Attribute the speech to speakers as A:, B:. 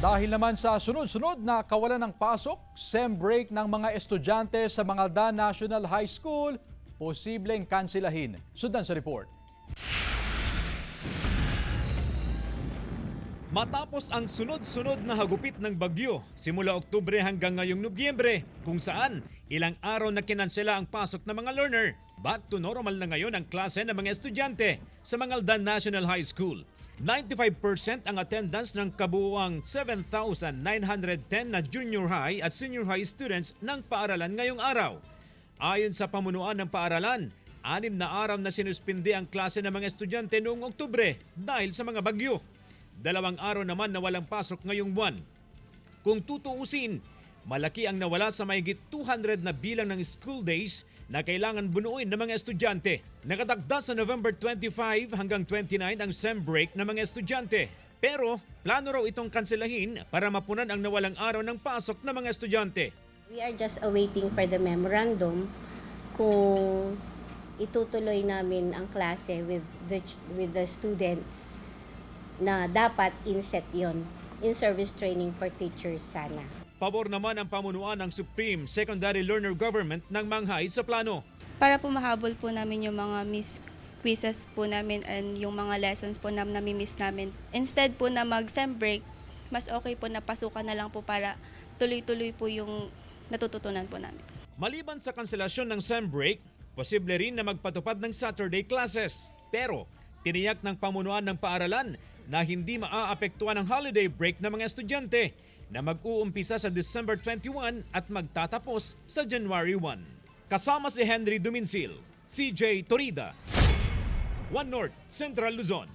A: Dahil naman sa sunod-sunod na kawalan ng pasok, SEM break ng mga estudyante sa Mangaldan National High School, posibleng kansilahin. Sundan sa report.
B: Matapos ang sunod-sunod na hagupit ng bagyo simula Oktubre hanggang ngayong Nobyembre, kung saan ilang araw na kinansela ang pasok ng mga learner, back to normal na ngayon ang klase ng mga estudyante sa Mangaldan National High School. 95% ang attendance ng kabuuang 7,910 na junior high at senior high students ng paaralan ngayong araw. Ayon sa pamunuan ng paaralan, 6 na araw na sinuspindi ang klase ng mga estudyante noong Oktubre dahil sa mga bagyo. 2 araw naman na walang pasok ngayong buwan. Kung tutuusin, malaki ang nawala sa mahigit 200 na bilang ng school days na kailangan bunuin ng mga estudyante. Nakatagda sa November 25 hanggang 29 ang SEM break ng mga estudyante. Pero plano raw itong kanselahin para mapunan ang nawalang araw ng pasok ng mga estudyante.
C: We are just awaiting for the memorandum kung itutuloy namin ang klase with the students na dapat inset yon, in-service training for teachers sana.
B: Pabor naman ang pamunuan ng Supreme Secondary Learner Government ng Manghay sa plano.
D: Para po mahabol po namin yung mga miss quizzes po namin and yung mga lessons po na nami-miss namin. Instead po na mag-SEM break, mas okay po na pasukan na lang po para tuloy-tuloy po yung natututunan po namin.
B: Maliban sa kanselasyon ng SEM break, posible rin na magpatupad ng Saturday classes. Pero tiniyak ng pamunuan ng paaralan na hindi maaapektuhan ang holiday break ng mga estudyante na mag-uumpisa sa December 21 at magtatapos sa January 1. Kasama si Henry Duminsil, CJ Torida, One North, Central Luzon.